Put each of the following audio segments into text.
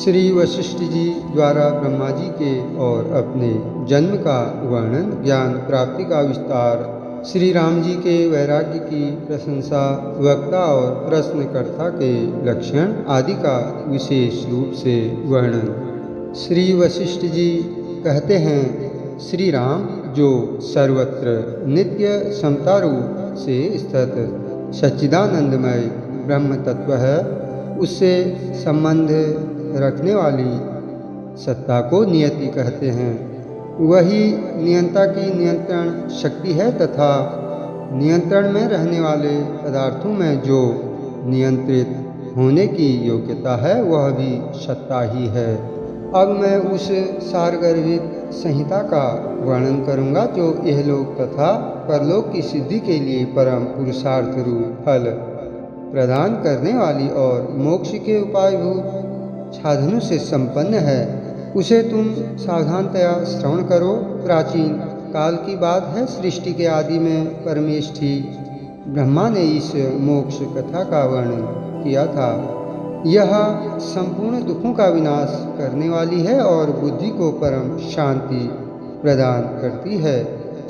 श्री वशिष्ठ जी द्वारा ब्रह्मा जी के और अपने जन्म का वर्णन, ज्ञान प्राप्ति का विस्तार, श्री राम जी के वैराग्य की प्रशंसा, वक्ता और प्रश्नकर्ता के लक्षण आदि का विशेष रूप से वर्णन। श्री वशिष्ठ जी कहते हैं, श्री राम जो सर्वत्र नित्य समता रूप से स्थित सच्चिदानंदमय ब्रह्म तत्व है, उससे संबंध रखने वाली सत्ता को नियति कहते हैं। वही नियंता की नियंत्रण शक्ति है तथा नियंत्रण में रहने वाले पदार्थों में जो नियंत्रित होने की योग्यता है वह भी सत्ता ही है। अब मैं उस सारगर्भित संहिता का वर्णन करूंगा जो इहलोक तथा परलोक की सिद्धि के लिए परम पुरुषार्थ रूप फल प्रदान करने वाली और मोक्ष के उपायभूत साधनों से संपन्न है। उसे तुम सावधानतया श्रवण करो। प्राचीन काल की बात है, सृष्टि के आदि में परमेष्ठी ब्रह्मा ने इस मोक्ष कथा का वर्णन किया था। यह संपूर्ण दुखों का विनाश करने वाली है और बुद्धि को परम शांति प्रदान करती है।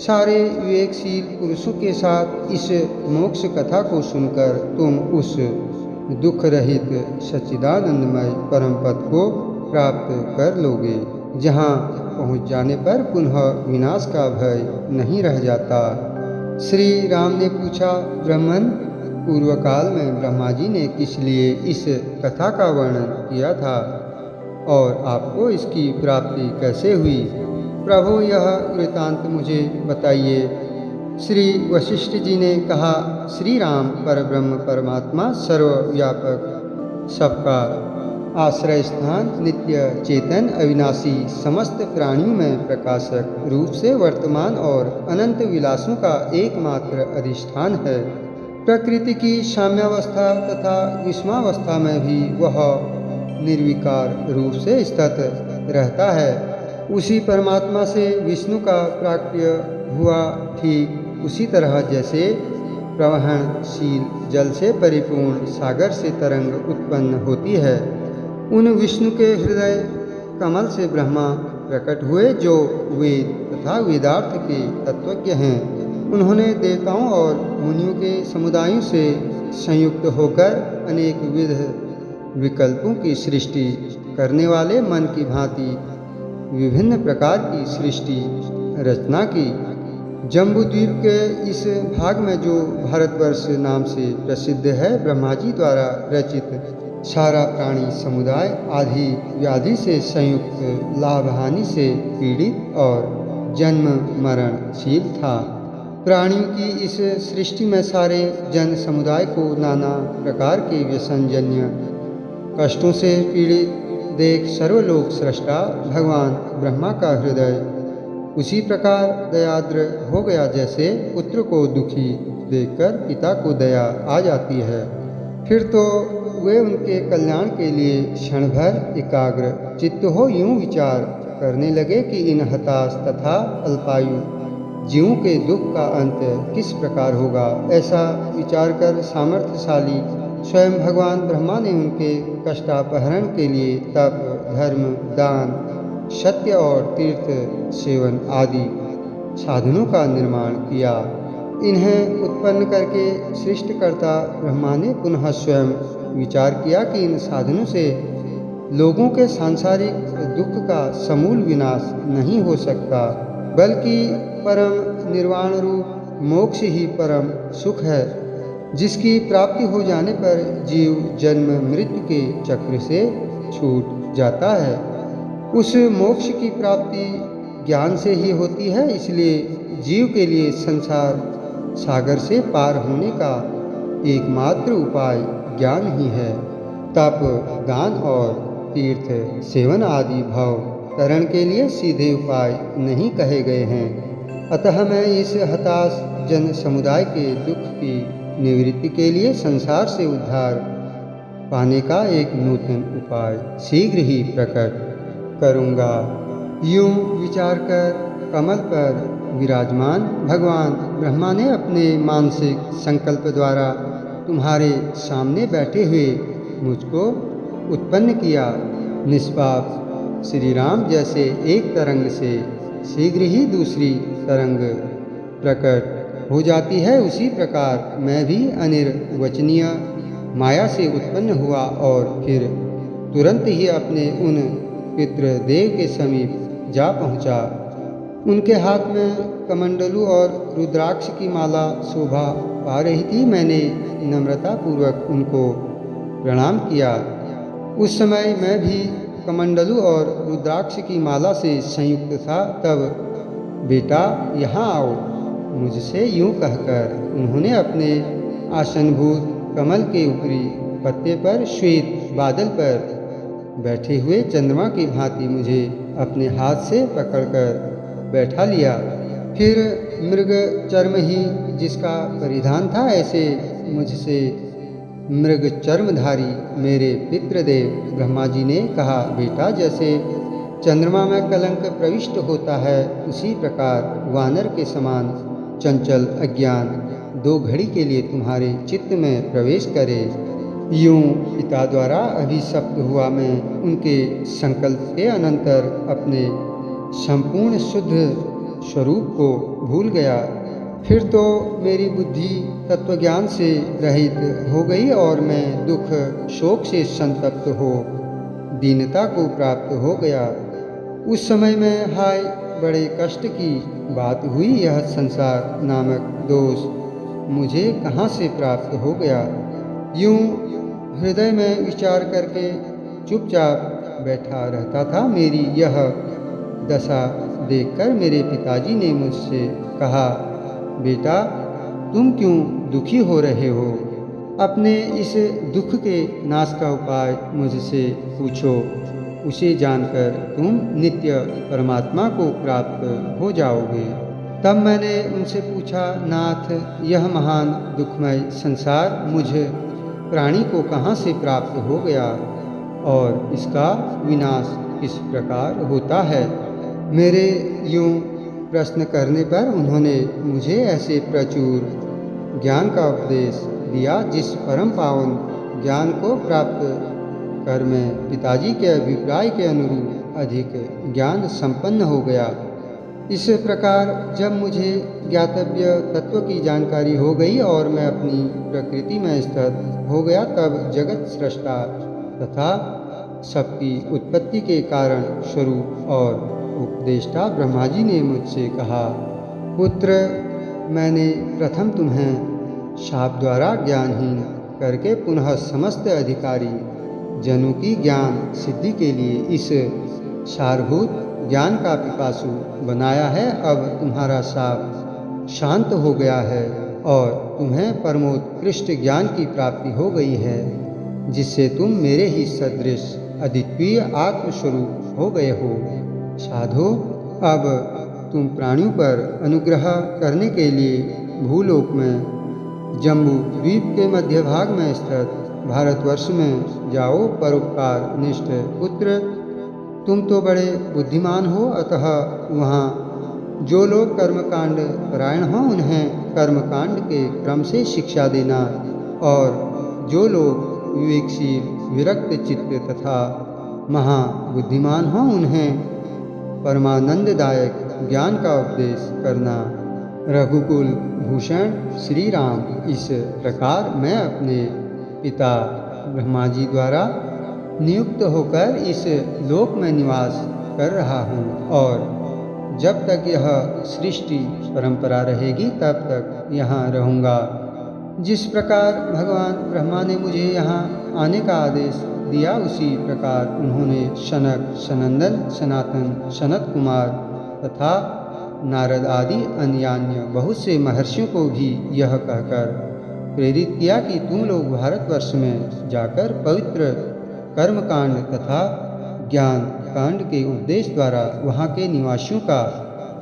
सारे विवेकशील पुरुषों के साथ इस मोक्ष कथा को सुनकर तुम उस दुख रहित सच्चिदानंदमय परम पद को प्राप्त कर लोगे, जहाँ पहुँच जाने पर पुनः विनाश का भय नहीं रह जाता। श्री राम ने पूछा, ब्रह्मन, पूर्व काल में ब्रह्मा जी ने किस लिए इस कथा का वर्णन किया था और आपको इसकी प्राप्ति कैसे हुई? प्रभु, यह वृतांत मुझे बताइए। श्री वशिष्ठ जी ने कहा, श्री राम परब्रह्म परमात्मा सर्वव्यापक, सबका आश्रय स्थान, नित्य चेतन, अविनाशी, समस्त प्राणियों में प्रकाशक रूप से वर्तमान और अनंत विलासों का एकमात्र अधिष्ठान है। प्रकृति की साम्यावस्था तथा विषमावस्था में भी वह निर्विकार रूप से स्थित रहता है। उसी परमात्मा से विष्णु का प्राकट्य हुआ, ठीक उसी तरह जैसे प्रवहनशील जल से परिपूर्ण सागर से तरंग उत्पन्न होती है। उन विष्णु के हृदय कमल से ब्रह्मा प्रकट हुए जो वेद तथा वेदार्थ के तत्वज्ञ हैं। उन्होंने देवताओं और मुनियों के समुदायों से संयुक्त होकर अनेक विध विकल्पों की सृष्टि करने वाले मन की भांति विभिन्न प्रकार की सृष्टि रचना की। जम्बूद्वीप के इस भाग में जो भारतवर्ष नाम से प्रसिद्ध है, ब्रह्मा जी द्वारा रचित सारा प्राणी समुदाय आदि व्याधि से संयुक्त लाभ हानि से पीड़ित और जन्म मरणशील था। प्राणियों की इस सृष्टि में सारे जन समुदाय को नाना प्रकार के व्यसनजन्य कष्टों से पीड़ित देख सर्वलोक सृष्टा भगवान ब्रह्मा का हृदय उसी प्रकार दयाद्र हो गया जैसे पुत्र को दुखी देखकर पिता को दया आ जाती है। फिर तो वे उनके कल्याण के लिए क्षण भर एकाग्र चित्त हो यूं विचार करने लगे कि इन हताश तथा अल्पायु जीवों के दुख का अंत किस प्रकार होगा। ऐसा विचार कर सामर्थ्यशाली स्वयं भगवान ब्रह्मा ने उनके कष्टापहरण के लिए तप, धर्म, दान, सत्य और तीर्थ सेवन आदि साधनों का निर्माण किया। इन्हें उत्पन्न करके सृष्टिकर्ता ब्रह्मा ने पुनः स्वयं विचार किया कि इन साधनों से लोगों के सांसारिक दुख का समूल विनाश नहीं हो सकता, बल्कि परम निर्वाण रूप मोक्ष ही परम सुख है, जिसकी प्राप्ति हो जाने पर जीव जन्म मृत्यु के चक्र से छूट जाता है। उस मोक्ष की प्राप्ति ज्ञान से ही होती है, इसलिए जीव के लिए संसार सागर से पार होने का एकमात्र उपाय ज्ञान ही है। तप, दान और तीर्थ सेवन आदि भव तरण के लिए सीधे उपाय नहीं कहे गए हैं। अतः मैं इस हताश जन समुदाय के दुख की निवृत्ति के लिए संसार से उद्धार पाने का एक नूतन उपाय शीघ्र ही प्रकट करूँगा। यूं विचार कर कमल पर विराजमान भगवान ब्रह्मा ने अपने मानसिक संकल्प द्वारा तुम्हारे सामने बैठे हुए मुझको उत्पन्न किया। निष्पाप श्री राम जैसे एक तरंग से शीघ्र ही दूसरी तरंग प्रकट हो जाती है, उसी प्रकार मैं भी अनिर्वचनीय माया से उत्पन्न हुआ और फिर तुरंत ही अपने उन पितृदेव के समीप जा पहुंचा। उनके हाथ में कमंडलू और रुद्राक्ष की माला शोभा पा रही थी। मैंने नम्रतापूर्वक उनको प्रणाम किया। उस समय मैं भी कमंडलू और रुद्राक्ष की माला से संयुक्त था। तब बेटा यहाँ आओ, मुझसे यूं कहकर उन्होंने अपने आसनभूत कमल के ऊपरी पत्ते पर श्वेत बादल पर बैठे हुए चंद्रमा की भांति मुझे अपने हाथ से पकड़कर बैठा लिया। फिर मृग चर्म ही जिसका परिधान था, ऐसे मुझसे मृग चर्मधारी मेरे पितृदेव ब्रह्मा जी ने कहा, बेटा जैसे चंद्रमा में कलंक प्रविष्ट होता है, उसी प्रकार वानर के समान चंचल अज्ञान 2 घड़ी के लिए तुम्हारे चित्त में प्रवेश करे। यूं पिता द्वारा अभिशप्त हुआ मैं उनके संकल्प के अनंतर अपने संपूर्ण शुद्ध स्वरूप को भूल गया। फिर तो मेरी बुद्धि तत्वज्ञान से रहित हो गई और मैं दुख शोक से संतप्त हो दीनता को प्राप्त हो गया। उस समय में हाय बड़े कष्ट की बात हुई, यह संसार नामक दोष मुझे कहाँ से प्राप्त हो गया। यूं हृदय में विचार करके चुपचाप बैठा रहता था। मेरी यह दशा देखकर मेरे पिताजी ने मुझसे कहा, बेटा तुम क्यों दुखी हो रहे हो? अपने इस दुख के नाश का उपाय मुझसे पूछो, उसे जानकर तुम नित्य परमात्मा को प्राप्त हो जाओगे। तब मैंने उनसे पूछा, नाथ यह महान दुखमय संसार मुझ प्राणी को कहाँ से प्राप्त हो गया और इसका विनाश किस प्रकार होता है? मेरे यूं प्रश्न करने पर उन्होंने मुझे ऐसे प्रचुर ज्ञान का उपदेश दिया जिस परम पावन ज्ञान को प्राप्त कर मैं पिताजी के अभिप्राय के अनुरूप अधिक ज्ञान संपन्न हो गया। इस प्रकार जब मुझे ज्ञातव्य तत्व की जानकारी हो गई और मैं अपनी प्रकृति में स्थित हो गया, तब जगत सृष्टा तथा सबकी उत्पत्ति के कारण स्वरूप और उपदेष्टा ब्रह्मा जी ने मुझसे कहा, पुत्र मैंने प्रथम तुम्हें शाप द्वारा ज्ञानहीन करके पुनः समस्त अधिकारी जनों की ज्ञान सिद्धि के लिए इस सारभूत ज्ञान का पिपासु बनाया है। अब तुम्हारा शाप शांत हो गया है और तुम्हें परमोत्कृष्ट ज्ञान की प्राप्ति हो गई है, जिससे तुम मेरे ही सदृश अद्वितीय आत्मस्वरूप हो गए हो। साधो अब तुम प्राणियों पर अनुग्रह करने के लिए भूलोक में जम्बू द्वीप के मध्य भाग में स्थित भारतवर्ष में जाओ। परोपकार निष्ठ पुत्र तुम तो बड़े बुद्धिमान हो, अतः वहाँ जो लोग कर्मकांड परायण हों उन्हें कर्मकांड के क्रम से शिक्षा देना, और जो लोग विवेकशील विरक्त चित्त तथा महाबुद्धिमान हों उन्हें परमानंददायक ज्ञान का उपदेश करना। रघुकुल भूषण श्री राम, इस प्रकार मैं अपने पिता ब्रह्मा जी द्वारा नियुक्त होकर इस लोक में निवास कर रहा हूँ, और जब तक यह सृष्टि परंपरा रहेगी तब तक यहाँ रहूँगा। जिस प्रकार भगवान ब्रह्मा ने मुझे यहाँ आने का आदेश दिया, उसी प्रकार उन्होंने सनक, सनंदन, सनातन, सनत कुमार तथा नारद आदि अन्यान्य बहुत से महर्षियों को भी यह कहकर प्रेरित किया कि तुम लोग भारतवर्ष में जाकर पवित्र कर्मकांड तथा ज्ञान कांड के उपदेश द्वारा वहाँ के निवासियों का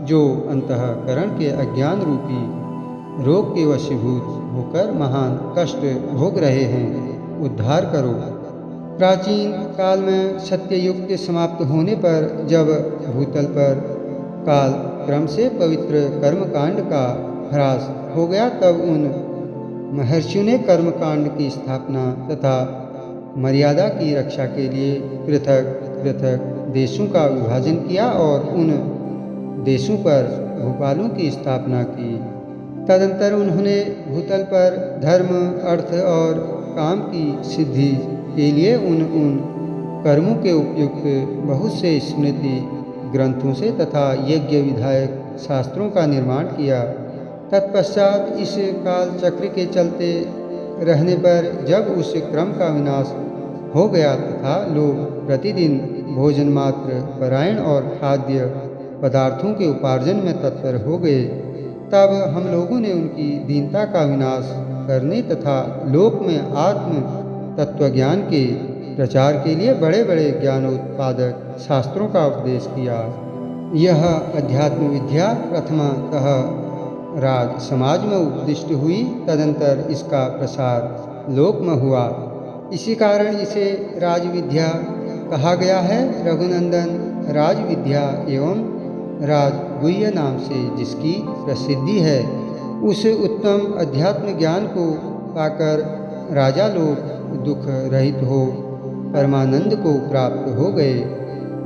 जो अंतःकरण के अज्ञान रूपी रोग के वशीभूत होकर महान कष्ट भोग रहे हैं, उद्धार करो। प्राचीन काल में सत्ययुग के समाप्त होने पर जब भूतल पर काल क्रम से पवित्र कर्मकांड का ह्रास हो गया, तब उन महर्षियों ने कर्मकांड की स्थापना तथा मर्यादा की रक्षा के लिए पृथक पृथक देशों का विभाजन किया और उन देशों पर भूपालों की स्थापना की। तदंतर उन्होंने भूतल पर धर्म, अर्थ और काम की सिद्धि के लिए उन कर्मों के उपयुक्त बहुत से स्मृति ग्रंथों से तथा यज्ञ विधायक शास्त्रों का निर्माण किया। तत्पश्चात इस काल चक्र के चलते रहने पर जब उस क्रम का विनाश हो गया तथा लोग प्रतिदिन भोजन मात्र परायण और खाद्य पदार्थों के उपार्जन में तत्पर हो गए, तब हम लोगों ने उनकी दीनता का विनाश करने तथा लोक में आत्म तत्वज्ञान के प्रचार के लिए बड़े बड़े ज्ञानोत्पादक शास्त्रों का उपदेश किया। यह अध्यात्म विद्या प्रथमतः राज समाज में उपदिष्ट हुई, तदंतर इसका प्रसार लोक में हुआ। इसी कारण इसे राजविद्या कहा गया है। रघुनंदन राजविद्या एवं राजगुह्य नाम से जिसकी प्रसिद्धि है, उस उत्तम अध्यात्म ज्ञान को पाकर राजा लोग दुख रहित हो परमानंद को प्राप्त हो गए।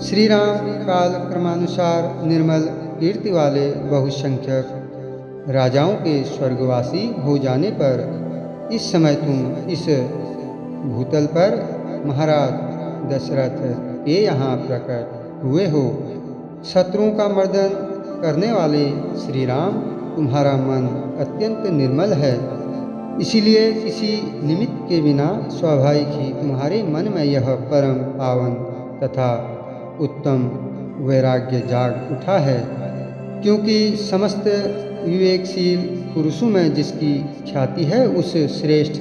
श्री राम काल क्रमानुसार निर्मल कीर्ति वाले बहुसंख्यक राजाओं के स्वर्गवासी हो जाने पर इस समय तुम इस भूतल पर महाराज दशरथ के यहाँ प्रकट हुए हो। शत्रुओं का मर्दन करने वाले श्री राम, तुम्हारा मन अत्यंत निर्मल है, इसीलिए किसी निमित्त के बिना स्वाभाविक ही तुम्हारे मन में यह परम पावन तथा उत्तम वैराग्य जाग उठा है। क्योंकि समस्त विवेकशील पुरुषों में जिसकी ख्याति है, उस श्रेष्ठ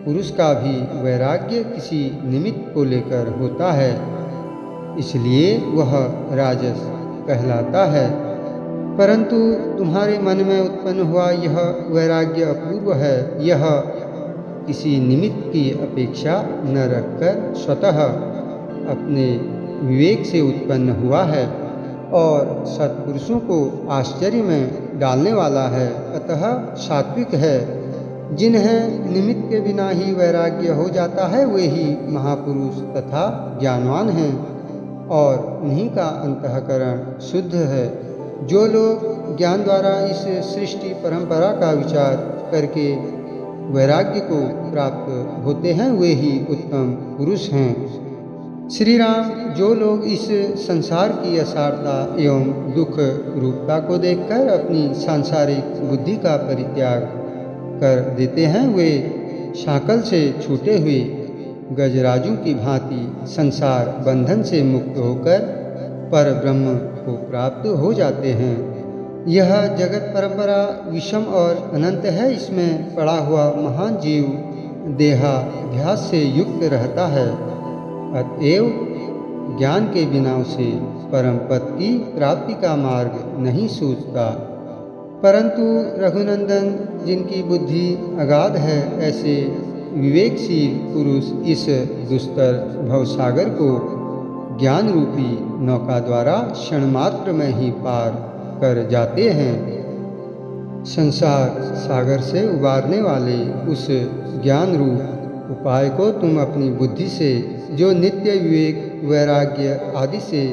पुरुष का भी वैराग्य किसी निमित्त को लेकर होता है, इसलिए वह राजस कहलाता है। परंतु तुम्हारे मन में उत्पन्न हुआ यह वैराग्य अपूर्व है। यह किसी निमित्त की अपेक्षा न रखकर स्वतः अपने विवेक से उत्पन्न हुआ है और सत्पुरुषों को आश्चर्य में डालने वाला है, अतः सात्विक है। जिन्हें निमित्त के बिना ही वैराग्य हो जाता है, वे ही महापुरुष तथा ज्ञानवान हैं और उन्हीं का अंतःकरण शुद्ध है। जो लोग ज्ञान द्वारा इस सृष्टि परंपरा का विचार करके वैराग्य को प्राप्त होते हैं, वे ही उत्तम पुरुष हैं। श्री राम, जो लोग इस संसार की असारता एवं दुख रूपता को देखकर अपनी सांसारिक बुद्धि का परित्याग कर देते हैं, वे शाकल से छूटे हुए गजराजों की भांति संसार बंधन से मुक्त होकर पर ब्रह्म को प्राप्त हो जाते हैं। यह जगत परंपरा विषम और अनंत है। इसमें पड़ा हुआ महान जीव देहाध्यास से युक्त रहता है, अतएव ज्ञान के बिना उसे परम पद की प्राप्ति का मार्ग नहीं सूझता। परंतु रघुनंदन, जिनकी बुद्धि अगाध है, ऐसे विवेकशील पुरुष इस दुस्तर भवसागर को ज्ञान रूपी नौका द्वारा क्षण मात्र में ही पार कर जाते हैं। संसार सागर से उबारने वाले उस ज्ञान रूप उपाय को तुम अपनी बुद्धि से, जो नित्य विवेक वैराग्य आदि से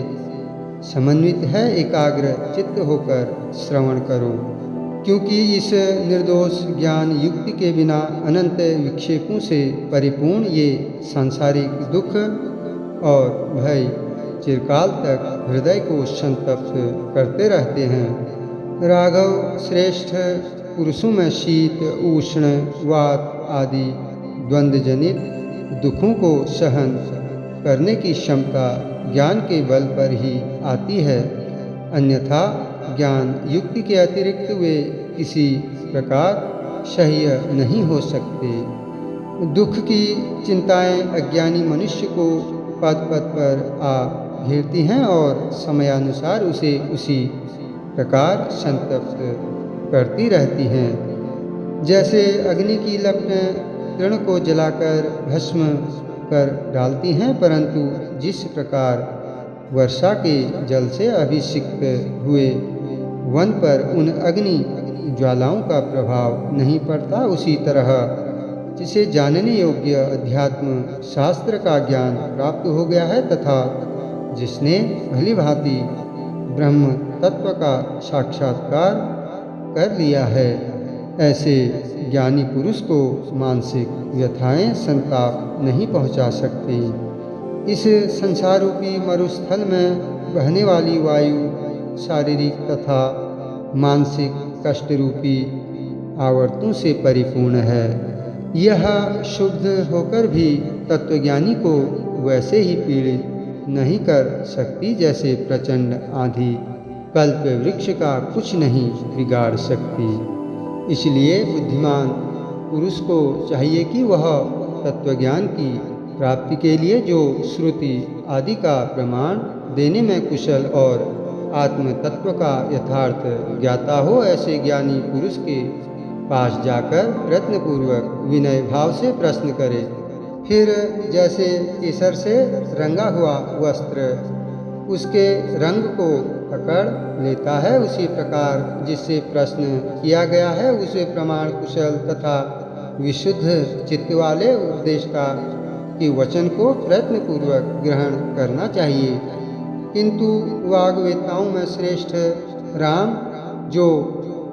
समन्वित है, एकाग्र चित्त होकर श्रवण करो। क्योंकि इस निर्दोष ज्ञान युक्ति के बिना अनंत विक्षेपों से परिपूर्ण ये सांसारिक दुख और भय चिरकाल तक हृदय को संतप्त करते रहते हैं। राघव, श्रेष्ठ पुरुषों में शीत, उष्ण, वात आदि द्वंद्वजनित दुखों को सहन करने की क्षमता ज्ञान के बल पर ही आती है, अन्यथा ज्ञान युक्ति के अतिरिक्त वे किसी प्रकार सह्य नहीं हो सकते। दुख की चिंताएं अज्ञानी मनुष्य को पद पद पर आ घेरती हैं और समयानुसार उसे उसी प्रकार संतप्त करती रहती हैं। जैसे अग्नि की लपटें तृण को जलाकर भस्म कर डालती हैं, परंतु जिस प्रकार वर्षा के जल से अभिषिक्त हुए वन पर उन अग्नि ज्वालाओं का प्रभाव नहीं पड़ता, उसी तरह जिसे जानने योग्य अध्यात्म शास्त्र का ज्ञान प्राप्त हो गया है तथा जिसने भली भांति ब्रह्म तत्व का साक्षात्कार कर लिया है, ऐसे ज्ञानी पुरुष को मानसिक व्यथाएं संताप नहीं पहुंचा सकती। इस संसार रूपी मरुस्थल में बहने वाली वायु शारीरिक तथा मानसिक कष्ट रूपी आवर्तों से परिपूर्ण है। यह शुद्ध होकर भी तत्वज्ञानी को वैसे ही पीड़ित नहीं कर सकती जैसे प्रचंड आंधी कल्प वृक्ष का कुछ नहीं बिगाड़ सकती। इसलिए बुद्धिमान पुरुष को चाहिए कि वह तत्वज्ञान की प्राप्ति के लिए जो श्रुति आदि का प्रमाण देने में कुशल और आत्म तत्व का यथार्थ ज्ञाता हो, ऐसे ज्ञानी पुरुष के पास जाकर प्रयत्नपूर्वक विनय भाव से प्रश्न करे। फिर जैसे केसर से रंगा हुआ वस्त्र उसके रंग को पकड़ लेता है, उसी प्रकार जिससे प्रश्न किया गया है उसे प्रमाण कुशल तथा विशुद्ध चित्त वाले उपदेष्टा के वचन को प्रयत्नपूर्वक ग्रहण करना चाहिए। किंतु वाग्वेताओं में श्रेष्ठ राम जो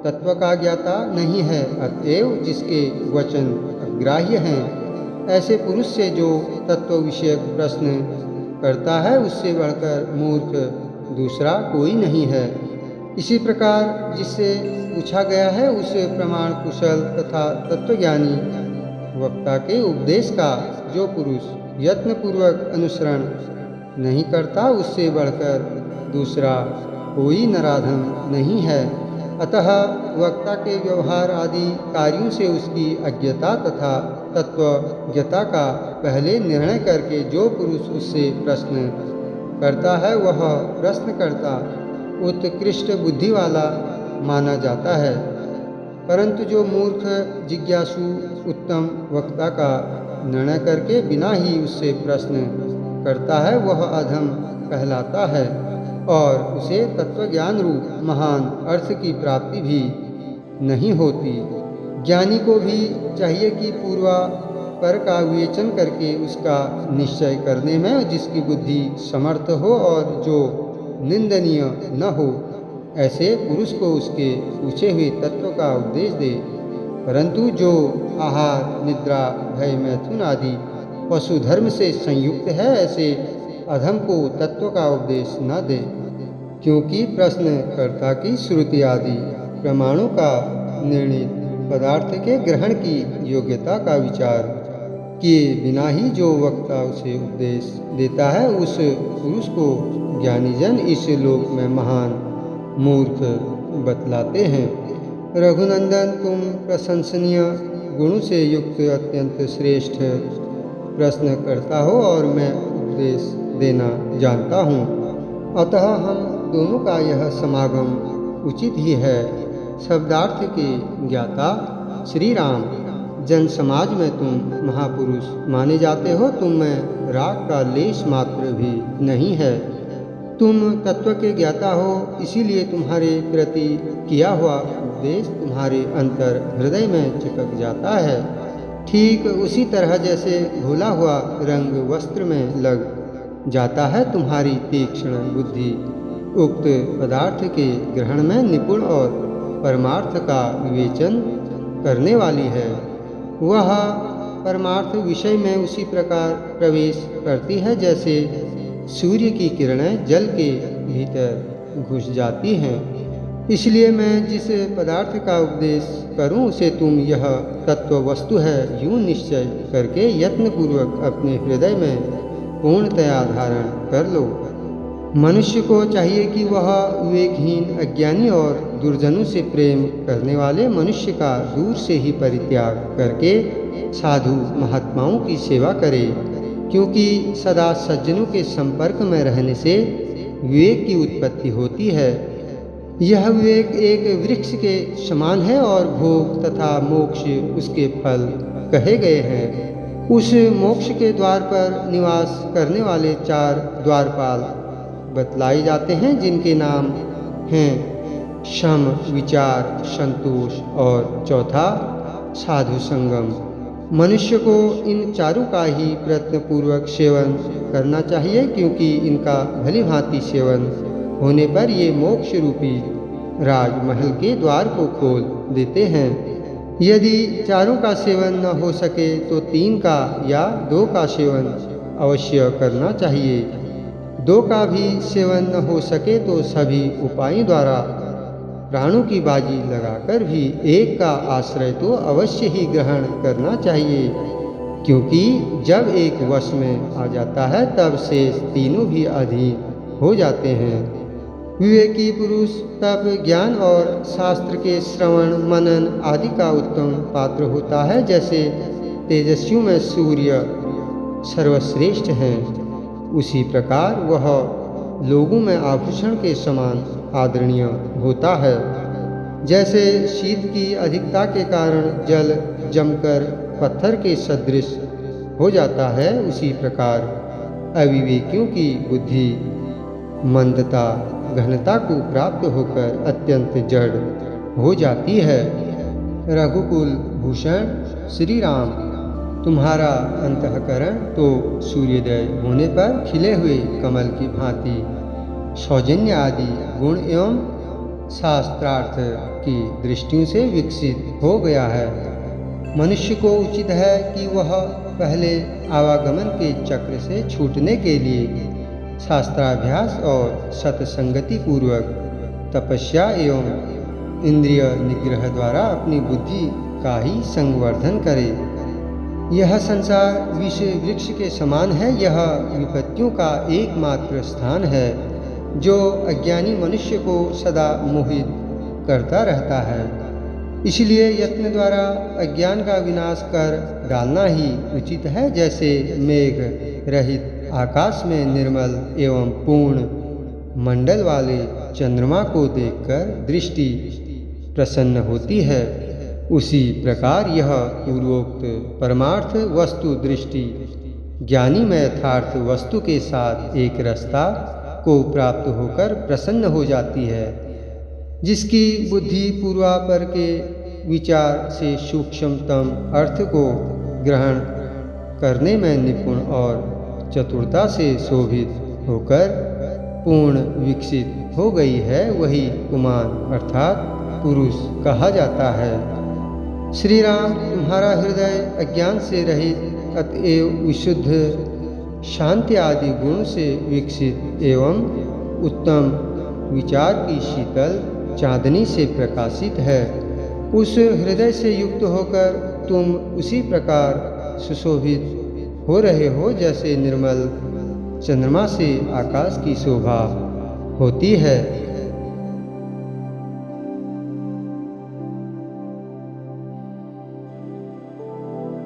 तत्व का ज्ञाता नहीं है, अतएव जिसके वचन अग्राह्य हैं, ऐसे पुरुष से जो तत्व विषयक प्रश्न करता है उससे बढ़कर मूर्ख दूसरा कोई नहीं है। इसी प्रकार जिससे पूछा गया है उसे प्रमाण कुशल तथा तत्वज्ञानी वक्ता के उपदेश का जो पुरुष यत्नपूर्वक अनुसरण नहीं करता उससे बढ़कर दूसरा कोई नराधम नहीं है। अतः वक्ता के व्यवहार आदि कार्यों से उसकी अज्ञता तथा तत्वज्ञता का पहले निर्णय करके जो पुरुष उससे प्रश्न करता है वह प्रश्नकर्ता उत्कृष्ट बुद्धि वाला माना जाता है। परंतु जो मूर्ख जिज्ञासु उत्तम वक्ता का निर्णय करके बिना ही उससे प्रश्न करता है वह अधम कहलाता है और उसे तत्वज्ञान रूप महान अर्थ की प्राप्ति भी नहीं होती। ज्ञानी को भी चाहिए कि पूर्वापर का विवेचन करके उसका निश्चय करने में जिसकी बुद्धि समर्थ हो और जो निंदनीय न हो, ऐसे पुरुष को उसके पूछे हुए तत्व का उपदेश दे। परंतु जो आहार निद्रा भय मैथुन आदि पशु धर्म से संयुक्त है, ऐसे अधम को तत्व का उपदेश न दे, क्योंकि प्रश्नकर्ता की श्रुति आदि प्रमाणों का निर्णित पदार्थ के ग्रहण की योग्यता का विचार किए बिना ही जो वक्ता उसे उपदेश देता है उस पुरुष को ज्ञानीजन इस लोक में महान मूर्ख बतलाते हैं। रघुनंदन, तुम प्रशंसनीय गुणों से युक्त अत्यंत श्रेष्ठ प्रश्न करता हो और मैं उपदेश देना जानता हूँ, अतः हम दोनों का यह समागम उचित ही है। शब्दार्थ के ज्ञाता श्री राम, जन समाज में तुम महापुरुष माने जाते हो। तुम में राग का लेश मात्र भी नहीं है। तुम तत्व के ज्ञाता हो, इसीलिए तुम्हारे प्रति किया हुआ उपदेश तुम्हारे अंतर हृदय में चिपक जाता है। ठीक उसी तरह जैसे घोला हुआ रंग वस्त्र में लग जाता है, तुम्हारी तीक्ष्ण बुद्धि उक्त पदार्थ के ग्रहण में निपुण और परमार्थ का विवेचन करने वाली है। वह परमार्थ विषय में उसी प्रकार प्रवेश करती है जैसे सूर्य की किरणें जल के भीतर घुस जाती हैं। इसलिए मैं जिस पदार्थ का उपदेश करूं उसे तुम यह तत्व वस्तु है यूं निश्चय करके यत्नपूर्वक अपने हृदय में पूर्णतया धारण कर लो। मनुष्य को चाहिए कि वह विवेकहीन अज्ञानी और दुर्जनों से प्रेम करने वाले मनुष्य का दूर से ही परित्याग करके साधु महात्माओं की सेवा करे, क्योंकि सदा सज्जनों के संपर्क में रहने से विवेक की उत्पत्ति होती है। यह विवेक एक वृक्ष के समान है और भोग तथा मोक्ष उसके फल कहे गए हैं। उस मोक्ष के द्वार पर निवास करने वाले 4 द्वारपाल बतलाए जाते हैं, जिनके नाम हैं शम, विचार, संतोष और चौथा साधु संगम। मनुष्य को इन चारों का ही प्रयत्नपूर्वक सेवन करना चाहिए, क्योंकि इनका भली भांति सेवन होने पर ये मोक्ष रूपी राजमहल के द्वार को खोल देते हैं। यदि चारों का सेवन न हो सके तो 3 का या 2 का सेवन अवश्य करना चाहिए। 2 का भी सेवन न हो सके तो सभी उपायों द्वारा प्राणों की बाजी लगाकर भी 1 का आश्रय तो अवश्य ही ग्रहण करना चाहिए, क्योंकि जब एक वश में आ जाता है तब शेष तीनों भी अधीन हो जाते हैं। विवेकी पुरुष तप, ज्ञान और शास्त्र के श्रवण मनन आदि का उत्तम पात्र होता है। जैसे तेजस्वियों में सूर्य सर्वश्रेष्ठ हैं, उसी प्रकार वह लोगों में आभूषण के समान आदरणीय होता है। जैसे शीत की अधिकता के कारण जल जमकर पत्थर के सदृश हो जाता है, उसी प्रकार अविवेकियों की बुद्धि मंदता घनता को प्राप्त होकर अत्यंत जड़ हो जाती है। रघुकुल भूषण श्री राम, तुम्हारा अंतःकरण तो सूर्योदय होने पर खिले हुए कमल की भांति सौजन्य आदि गुण एवं शास्त्रार्थ की दृष्टियों से विकसित हो गया है। मनुष्य को उचित है कि वह पहले आवागमन के चक्र से छूटने के लिए शास्त्राभ्यास और सत्संगति पूर्वक तपस्या एवं इंद्रिय निग्रह द्वारा अपनी बुद्धि का ही संवर्धन करे। यह संसार विष वृक्ष के समान है। यह विपत्तियों का एकमात्र स्थान है जो अज्ञानी मनुष्य को सदा मोहित करता रहता है। इसलिए यत्न द्वारा अज्ञान का विनाश कर डालना ही उचित है। जैसे मेघ रहित आकाश में निर्मल एवं पूर्ण मंडल वाले चंद्रमा को देखकर दृष्टि प्रसन्न होती है, उसी प्रकार यह पूर्वोक्त परमार्थ वस्तु दृष्टि ज्ञानी में यथार्थ वस्तु के साथ एक रसता को प्राप्त होकर प्रसन्न हो जाती है। जिसकी बुद्धि पूर्वापर के विचार से सूक्ष्मतम अर्थ को ग्रहण करने में निपुण और चतुरता से शोभित होकर पूर्ण विकसित हो गई है, वही पुमान अर्थात पुरुष कहा जाता है। श्री राम, तुम्हारा हृदय अज्ञान से रहित अतएव विशुद्ध शांति आदि गुण से विकसित एवं उत्तम विचार की शीतल चांदनी से प्रकाशित है। उस हृदय से युक्त होकर तुम उसी प्रकार सुशोभित हो रहे हो जैसे निर्मल चंद्रमा से आकाश की शोभा होती है।